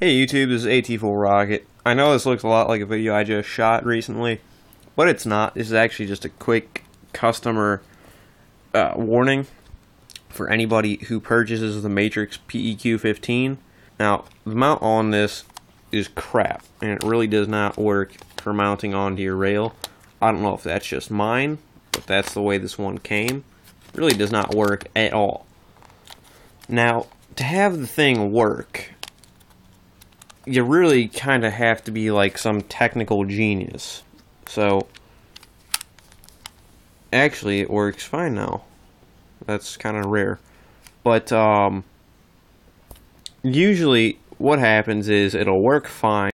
Hey YouTube, this is AT4 Rocket. I know this looks a lot like a video I just shot recently, but it's not. This is actually just a quick customer warning for anybody who purchases the Matrix PEQ 15. Now, the mount on this is crap, and it really does not work for mounting onto your rail. I don't know if that's just mine, but that's the way this one came. It really does not work at all. Now, to have the thing work, you really kind of have to be like some technical genius. So, actually, it works fine now. That's kind of rare. But, usually what happens is it'll work fine